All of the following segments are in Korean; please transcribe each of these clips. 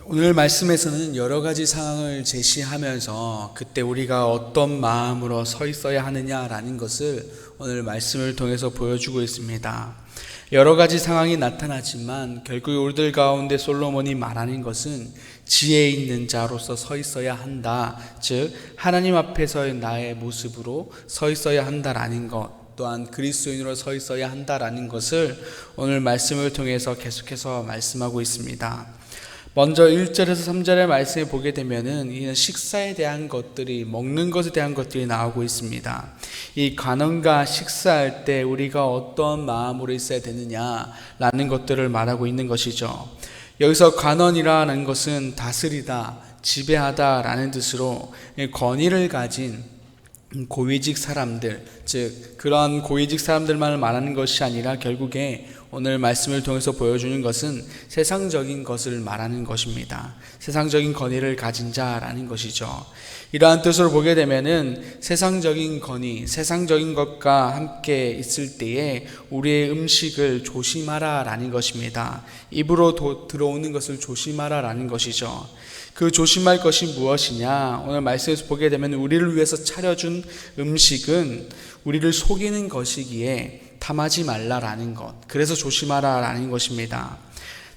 오늘 말씀에서는 여러 가지 상황을 제시하면서 그때 우리가 어떤 마음으로 서 있어야 하느냐라는 것을 오늘 말씀을 통해서 보여주고 있습니다. 여러 가지 상황이 나타나지만 결국 우리들 가운데 솔로몬이 말하는 것은 지혜 있는 자로서 서 있어야 한다. 즉 하나님 앞에서의 나의 모습으로 서 있어야 한다라는 것, 또한 그리스도인으로 서 있어야 한다라는 것을 오늘 말씀을 통해서 계속해서 말씀하고 있습니다. 먼저 1절에서 3절의 말씀을 보게 되면은 이는 식사에 대한 것들이, 먹는 것에 대한 것들이 나오고 있습니다. 이 관원과 식사할 때 우리가 어떤 마음으로 있어야 되느냐라는 것들을 말하고 있는 것이죠. 여기서 관원이라는 것은 다스리다, 지배하다라는 뜻으로 권위를 가진 고위직 사람들, 즉 그런 고위직 사람들만을 말하는 것이 아니라 결국에 오늘 말씀을 통해서 보여주는 것은 세상적인 것을 말하는 것입니다. 세상적인 권위를 가진 자라는 것이죠. 이러한 뜻으로 보게 되면은 세상적인 권위, 세상적인 것과 함께 있을 때에 우리의 음식을 조심하라라는 것입니다. 입으로 들어오는 것을 조심하라라는 것이죠. 그 조심할 것이 무엇이냐? 오늘 말씀에서 보게 되면 우리를 위해서 차려준 음식은 우리를 속이는 것이기에 탐하지 말라라는 것, 그래서 조심하라라는 것입니다.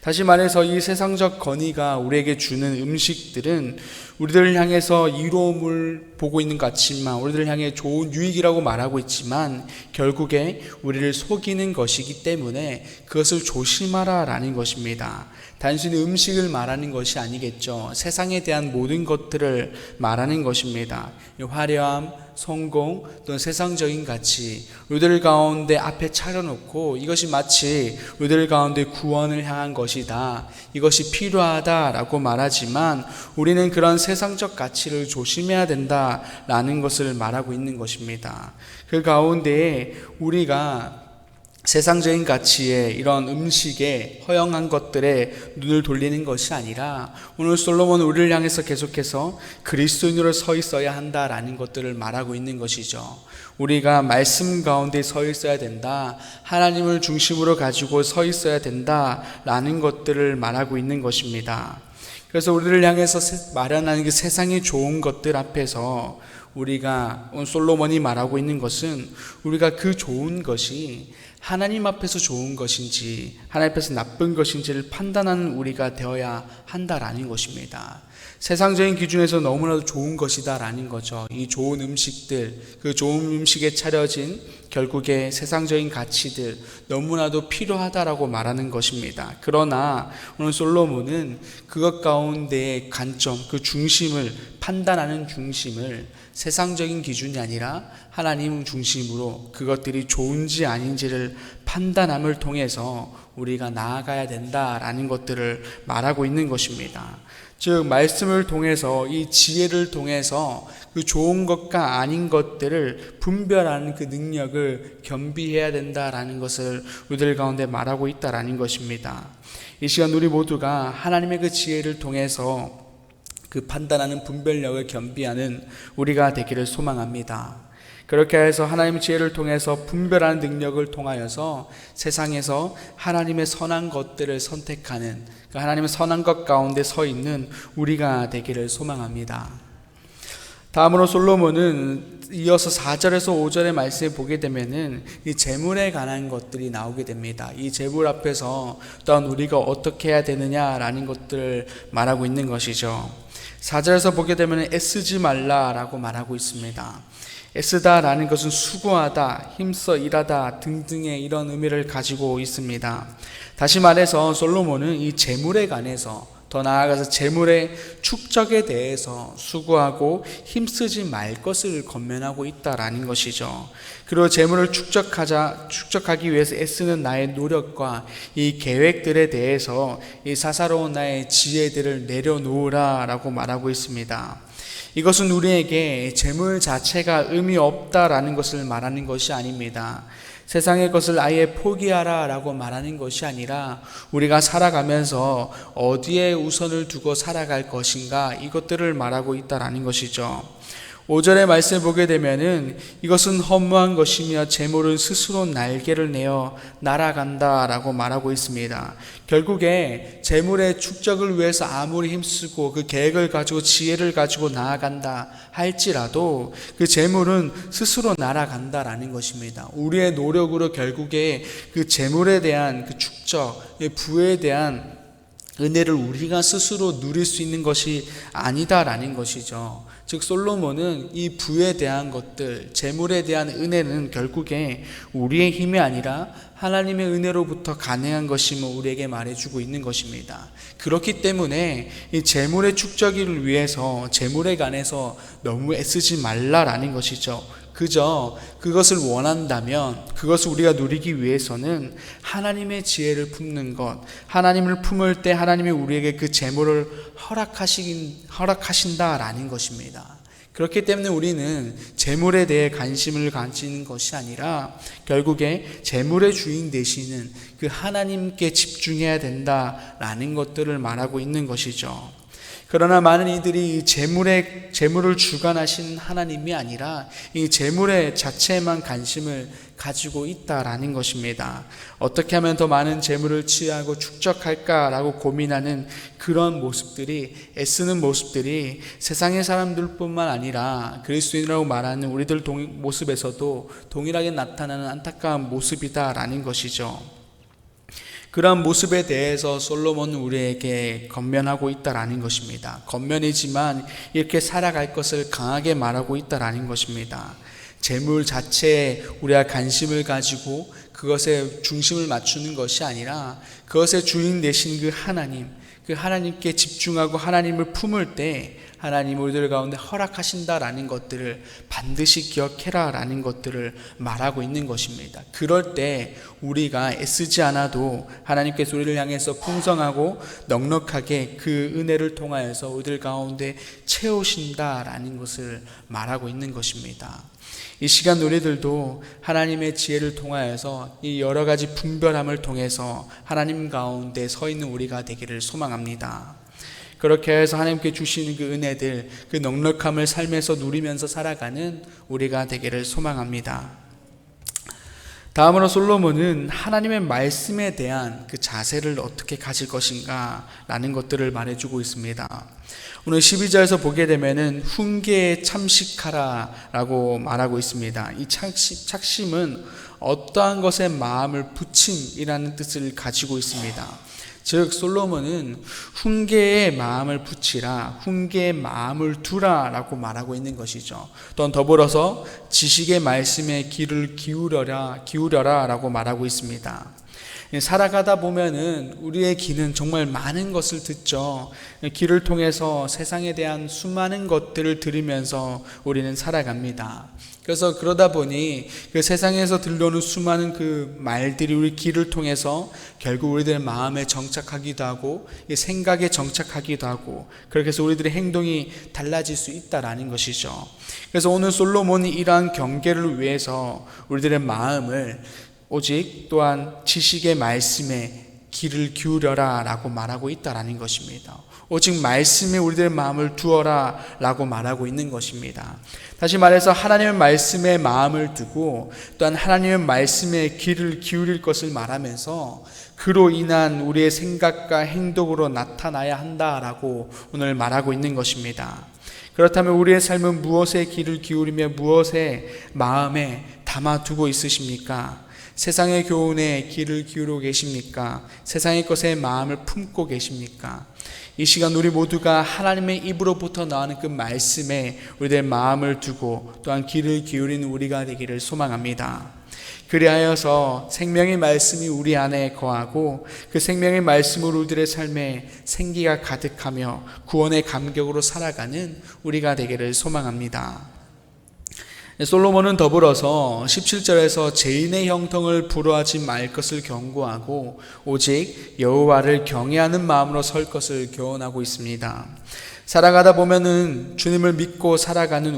다시 말해서 이 세상적 권위가 우리에게 주는 음식들은 우리들을 향해서 이로움을 보고 있는 것 같지만, 우리들을 향해 좋은 유익이라고 말하고 있지만 결국에 우리를 속이는 것이기 때문에 그것을 조심하라라는 것입니다. 단순히 음식을 말하는 것이 아니겠죠. 세상에 대한 모든 것들을 말하는 것입니다. 화려함, 성공, 또는 세상적인 가치, 우리들 가운데 앞에 차려놓고 이것이 마치 우리들 가운데 구원을 향한 것이다, 이것이 필요하다라고 말하지만 우리는 그런 세상적 가치를 조심해야 된다라는 것을 말하고 있는 것입니다. 그 가운데에 우리가 세상적인 가치에, 이런 음식에, 허영한 것들에 눈을 돌리는 것이 아니라 오늘 솔로몬은 우리를 향해서 계속해서 그리스도인으로 서 있어야 한다라는 것들을 말하고 있는 것이죠. 우리가 말씀 가운데 서 있어야 된다, 하나님을 중심으로 가지고 서 있어야 된다라는 것들을 말하고 있는 것입니다. 그래서 우리를 향해서 마련하는 그 세상의 좋은 것들 앞에서 우리가, 오늘 솔로몬이 말하고 있는 것은 우리가 그 좋은 것이 하나님 앞에서 좋은 것인지 하나님 앞에서 나쁜 것인지를 판단하는 우리가 되어야 한다라는 것입니다. 세상적인 기준에서 너무나도 좋은 것이다라는 거죠. 이 좋은 음식들, 그 좋은 음식에 차려진 결국에 세상적인 가치들 너무나도 필요하다라고 말하는 것입니다. 그러나 오늘 솔로몬은 그것 가운데의 관점, 그 중심을, 판단하는 중심을 세상적인 기준이 아니라 하나님 중심으로 그것들이 좋은지 아닌지를 판단함을 통해서 우리가 나아가야 된다라는 것들을 말하고 있는 것입니다. 즉 말씀을 통해서, 이 지혜를 통해서 그 좋은 것과 아닌 것들을 분별하는 그 능력을 겸비해야 된다라는 것을 우리들 가운데 말하고 있다라는 것입니다. 이 시간 우리 모두가 하나님의 그 지혜를 통해서 그 판단하는 분별력을 겸비하는 우리가 되기를 소망합니다. 그렇게 해서 하나님의 지혜를 통해서 분별하는 능력을 통하여서 세상에서 하나님의 선한 것들을 선택하는, 그 하나님의 선한 것 가운데 서 있는 우리가 되기를 소망합니다. 다음으로 솔로몬은 이어서 4절에서 5절의 말씀을 보게 되면은 이 재물에 관한 것들이 나오게 됩니다. 이 재물 앞에서 또한 우리가 어떻게 해야 되느냐라는 것들을 말하고 있는 것이죠. 4절에서 보게 되면 애쓰지 말라라고 말하고 있습니다. 애쓰다라는 것은 수고하다, 힘써 일하다 등등의 이런 의미를 가지고 있습니다. 다시 말해서 솔로몬은 이 재물에 관해서, 더 나아가서 재물의 축적에 대해서 수고하고 힘쓰지 말 것을 권면하고 있다라는 것이죠. 그리고 재물을 축적하기 위해서 애쓰는 나의 노력과 이 계획들에 대해서 이 사사로운 나의 지혜들을 내려놓으라라고 말하고 있습니다. 이것은 우리에게 재물 자체가 의미 없다라는 것을 말하는 것이 아닙니다. 세상의 것을 아예 포기하라 라고 말하는 것이 아니라 우리가 살아가면서 어디에 우선을 두고 살아갈 것인가, 이것들을 말하고 있다라는 것이죠. 5절의 말씀을 보게 되면은 이것은 허무한 것이며 재물은 스스로 날개를 내어 날아간다라고 말하고 있습니다. 결국에 재물의 축적을 위해서 아무리 힘쓰고 그 계획을 가지고 지혜를 가지고 나아간다 할지라도 그 재물은 스스로 날아간다라는 것입니다. 우리의 노력으로 결국에 그 재물에 대한 그 축적, 부에 대한 은혜를 우리가 스스로 누릴 수 있는 것이 아니다라는 것이죠. 즉 솔로몬은 이 부에 대한 것들, 재물에 대한 은혜는 결국에 우리의 힘이 아니라 하나님의 은혜로부터 가능한 것임을 우리에게 말해주고 있는 것입니다. 그렇기 때문에 이 재물의 축적을 위해서 재물에 관해서 너무 애쓰지 말라라는 것이죠. 그저 그것을 원한다면, 그것을 우리가 누리기 위해서는 하나님의 지혜를 품는 것, 하나님을 품을 때 하나님이 우리에게 그 재물을 허락하신다라는 것입니다. 그렇기 때문에 우리는 재물에 대해 관심을 가지는 것이 아니라 결국에 재물의 주인 되시는 그 하나님께 집중해야 된다라는 것들을 말하고 있는 것이죠. 그러나 많은 이들이 재물을 주관하신 하나님이 아니라 이 재물의 자체에만 관심을 가지고 있다라는 것입니다. 어떻게 하면 더 많은 재물을 취하고 축적할까라고 고민하는 그런 모습들이, 애쓰는 모습들이 세상의 사람들뿐만 아니라 그리스도인이라고 말하는 우리들 모습에서도 동일하게 나타나는 안타까운 모습이다라는 것이죠. 그러한 모습에 대해서 솔로몬은 우리에게 권면하고 있다라는 것입니다. 권면이지만 이렇게 살아갈 것을 강하게 말하고 있다라는 것입니다. 재물 자체에 우리가 관심을 가지고 그것에 중심을 맞추는 것이 아니라 그것의 주인 되신 그 하나님께 집중하고 하나님을 품을 때 하나님 우리들 가운데 허락하신다라는 것들을 반드시 기억해라 라는 것들을 말하고 있는 것입니다. 그럴 때 우리가 애쓰지 않아도 하나님께서 우리를 향해서 풍성하고 넉넉하게 그 은혜를 통하여서 우리들 가운데 채우신다라는 것을 말하고 있는 것입니다. 이 시간 우리들도 하나님의 지혜를 통하여서 이 여러 가지 분별함을 통해서 하나님 가운데 서 있는 우리가 되기를 소망합니다. 그렇게 해서 하나님께 주시는 그 은혜들, 그 넉넉함을 삶에서 누리면서 살아가는 우리가 되기를 소망합니다. 다음으로 솔로몬은 하나님의 말씀에 대한 그 자세를 어떻게 가질 것인가 라는 것들을 말해주고 있습니다. 오늘 12절에서 보게 되면은 훈계에 참식하라 라고 말하고 있습니다. 이 착심은 어떠한 것에 마음을 붙임이라는 뜻을 가지고 있습니다. 즉 솔로몬은 훈계에 마음을 붙이라, 훈계에 마음을 두라 라고 말하고 있는 것이죠. 또한 더불어서 지식의 말씀에 귀를 기울여라 라고 말하고 있습니다. 살아가다 보면은 우리의 귀는 정말 많은 것을 듣죠. 귀를 통해서 세상에 대한 수많은 것들을 들으면서 우리는 살아갑니다. 그래서 그러다 보니 그 세상에서 들려오는 수많은 그 말들이 우리 귀를 통해서 결국 우리들의 마음에 정착하기도 하고 생각에 정착하기도 하고 그렇게 해서 우리들의 행동이 달라질 수 있다라는 것이죠. 그래서 오늘 솔로몬이 이러한 경계를 위해서 우리들의 마음을 오직 또한 지식의 말씀에 귀를 기울여라 라고 말하고 있다라는 것입니다. 오직 말씀에 우리들의 마음을 두어라 라고 말하고 있는 것입니다. 다시 말해서 하나님의 말씀에 마음을 두고 또한 하나님의 말씀에 귀를 기울일 것을 말하면서 그로 인한 우리의 생각과 행동으로 나타나야 한다라고 오늘 말하고 있는 것입니다. 그렇다면 우리의 삶은 무엇에 귀를 기울이며 무엇에 마음에 담아두고 있으십니까? 세상의 교훈에 귀를 기울이고 계십니까? 세상의 것에 마음을 품고 계십니까? 이 시간 우리 모두가 하나님의 입으로부터 나오는 그 말씀에 우리들의 마음을 두고 또한 귀를 기울이는 우리가 되기를 소망합니다. 그리하여서 생명의 말씀이 우리 안에 거하고 그 생명의 말씀으로 우리들의 삶에 생기가 가득하며 구원의 감격으로 살아가는 우리가 되기를 소망합니다. 솔로몬은 더불어서 17절에서 죄인의 형통을 부러워하지 말 것을 경고하고 오직 여호와를 경외하는 마음으로 설 것을 교훈하고 있습니다. 살아가다 보면은 주님을 믿고 살아가는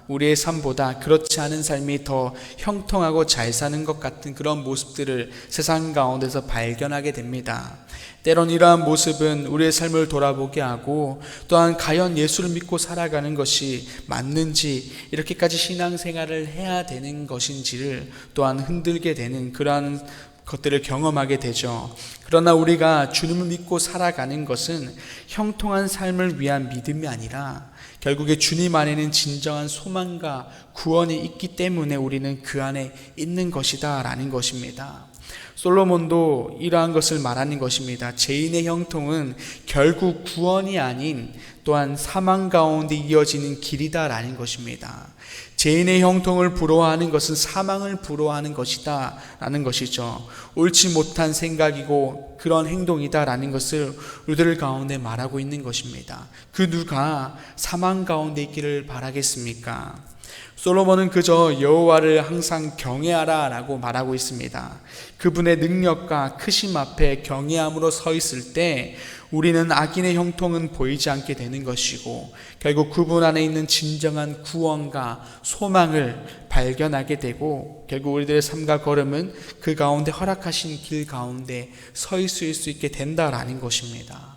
우리의 삶보다 그렇지 않은 삶이 더 형통하고 잘 사는 것 같은 그런 모습들을 세상 가운데서 발견하게 됩니다. 때론 이러한 모습은 우리의 삶을 돌아보게 하고 또한 과연 예수를 믿고 살아가는 것이 맞는지, 이렇게까지 신앙생활을 해야 되는 것인지를 또한 흔들게 되는 그러한 것들을 경험하게 되죠. 그러나 우리가 주님을 믿고 살아가는 것은 형통한 삶을 위한 믿음이 아니라 결국에 주님 안에는 진정한 소망과 구원이 있기 때문에 우리는 그 안에 있는 것이다 라는 것입니다. 솔로몬도 이러한 것을 말하는 것입니다. 죄인의 형통은 결국 구원이 아닌 또한 사망 가운데 이어지는 길이다 라는 것입니다. 죄인의 형통을 부러워하는 것은 사망을 부러워하는 것이다 라는 것이죠. 옳지 못한 생각이고 그런 행동이다 라는 것을 우리들 가운데 말하고 있는 것입니다. 그 누가 사망 가운데 있기를 바라겠습니까? 솔로몬은 그저 여호와를 항상 경외하라 라고 말하고 있습니다. 그분의 능력과 크심 앞에 경외함으로 서 있을 때 우리는 악인의 형통은 보이지 않게 되는 것이고 결국 그분 안에 있는 진정한 구원과 소망을 발견하게 되고 결국 우리들의 삶과 걸음은 그 가운데 허락하신 길 가운데 서 있을 수 있게 된다라는 것입니다.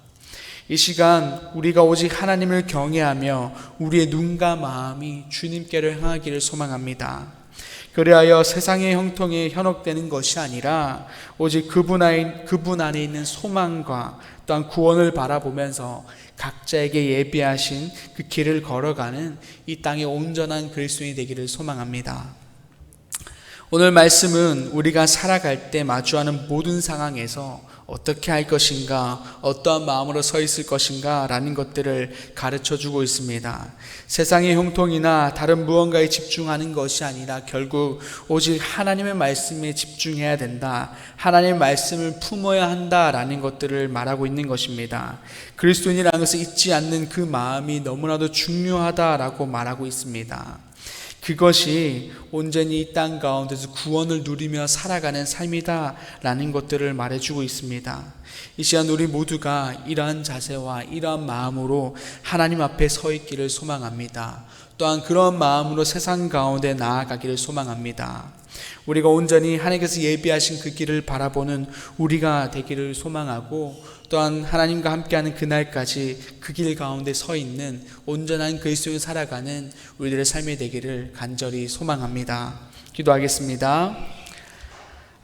이 시간 우리가 오직 하나님을 경외하며 우리의 눈과 마음이 주님께로 향하기를 소망합니다. 그리하여 세상의 형통에 현혹되는 것이 아니라 오직 그분 안에 있는 소망과 또한 구원을 바라보면서 각자에게 예비하신 그 길을 걸어가는 이 땅의 온전한 그리스도인이 되기를 소망합니다. 오늘 말씀은 우리가 살아갈 때 마주하는 모든 상황에서 어떻게 할 것인가, 어떠한 마음으로 서 있을 것인가 라는 것들을 가르쳐주고 있습니다. 세상의 형통이나 다른 무언가에 집중하는 것이 아니라 결국 오직 하나님의 말씀에 집중해야 된다, 하나님의 말씀을 품어야 한다라는 것들을 말하고 있는 것입니다. 그리스도인이라는 것을 잊지 않는 그 마음이 너무나도 중요하다라고 말하고 있습니다. 그것이 온전히 이 땅 가운데서 구원을 누리며 살아가는 삶이다 라는 것들을 말해주고 있습니다. 이 시간 우리 모두가 이러한 자세와 이러한 마음으로 하나님 앞에 서 있기를 소망합니다. 또한 그런 마음으로 세상 가운데 나아가기를 소망합니다. 우리가 온전히 하나님께서 예비하신 그 길을 바라보는 우리가 되기를 소망하고 또한 하나님과 함께하는 그날까지 그 길 가운데 서 있는 온전한 그리스도인을 살아가는 우리들의 삶이 되기를 간절히 소망합니다. 기도하겠습니다.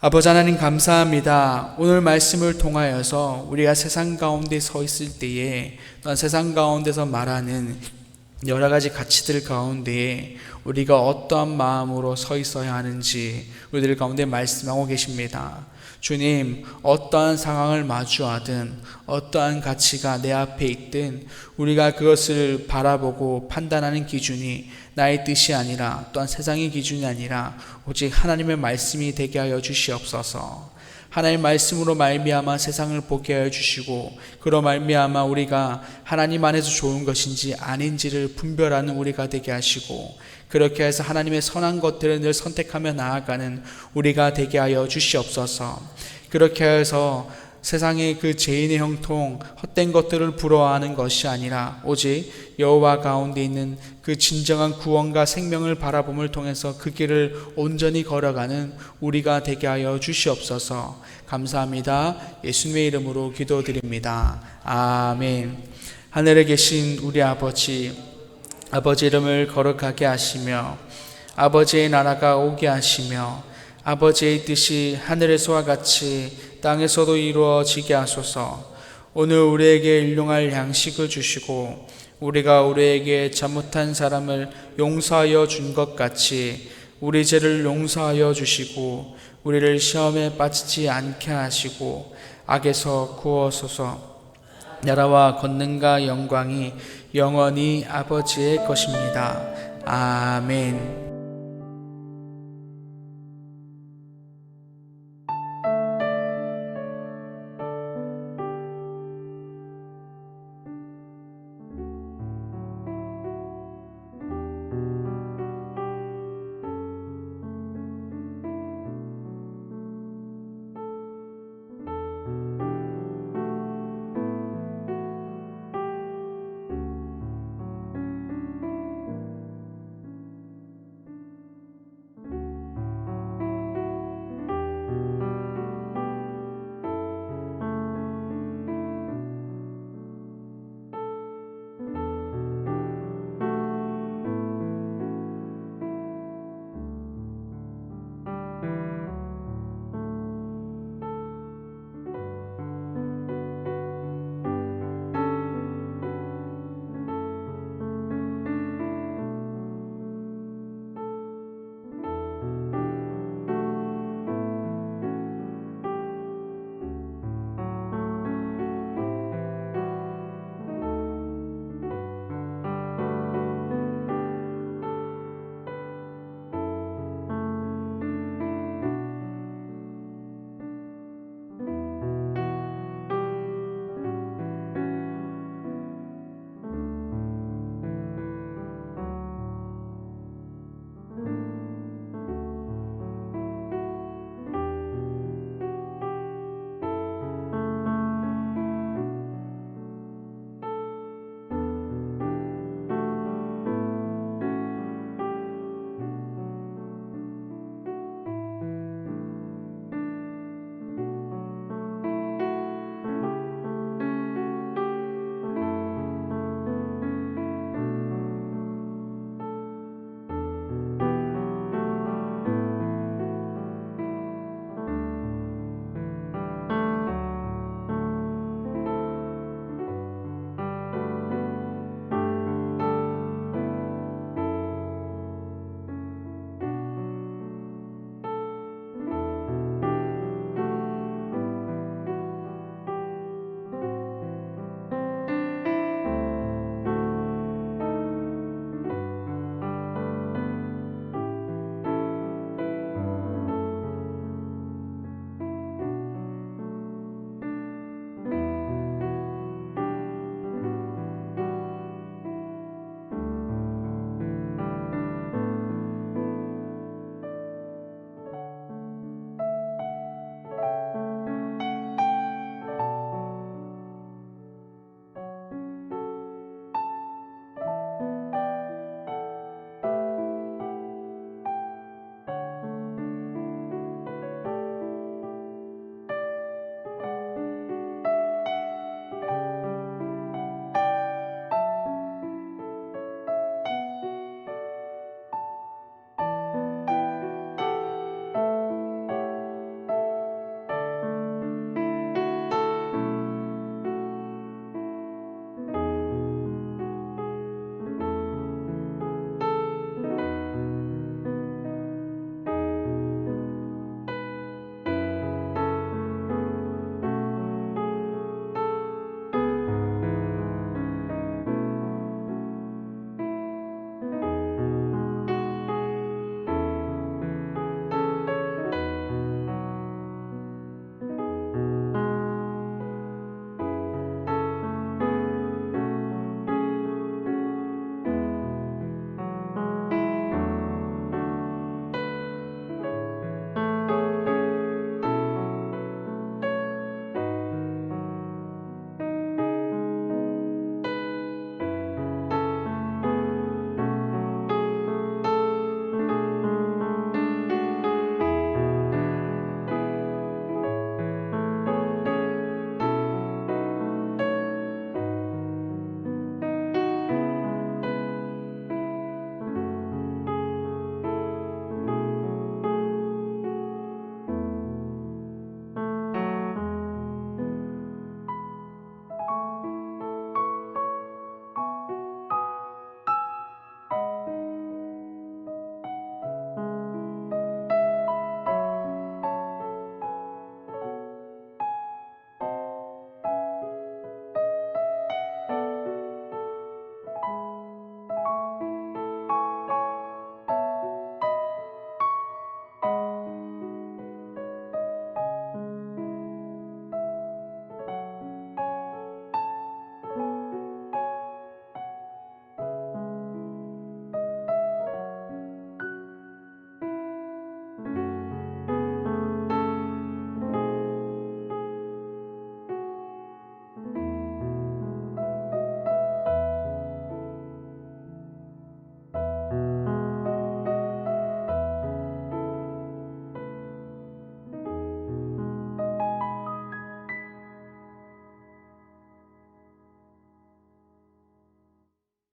아버지 하나님 감사합니다. 오늘 말씀을 통하여서 우리가 세상 가운데 서 있을 때에 또한 세상 가운데서 말하는 여러 가지 가치들 가운데 우리가 어떠한 마음으로 서 있어야 하는지 우리들 가운데 말씀하고 계십니다. 주님, 어떠한 상황을 마주하든 어떠한 가치가 내 앞에 있든 우리가 그것을 바라보고 판단하는 기준이 나의 뜻이 아니라 또한 세상의 기준이 아니라 오직 하나님의 말씀이 되게 하여 주시옵소서. 하나님의 말씀으로 말미암아 세상을 보게 하여 주시고 그로 말미암아 우리가 하나님 안에서 좋은 것인지 아닌지를 분별하는 우리가 되게 하시고 그렇게 해서 하나님의 선한 것들을 늘 선택하며 나아가는 우리가 되게 하여 주시옵소서. 그렇게 해서 세상의 그 죄인의 형통, 헛된 것들을 부러워하는 것이 아니라 오직 여호와 가운데 있는 그 진정한 구원과 생명을 바라봄을 통해서 그 길을 온전히 걸어가는 우리가 되게 하여 주시옵소서. 감사합니다. 예수님의 이름으로 기도드립니다. 아멘. 하늘에 계신 우리 아버지 이름을 거룩하게 하시며 아버지의 나라가 오게 하시며 아버지의 뜻이 하늘에서와 같이 땅에서도 이루어지게 하소서. 오늘 우리에게 일용할 양식을 주시고 우리가 우리에게 잘못한 사람을 용서하여 준 것 같이 우리 죄를 용서하여 주시고 우리를 시험에 빠지지 않게 하시고 악에서 구하소서. 나라와 권능과 영광이 영원히 아버지의 것입니다. 아멘.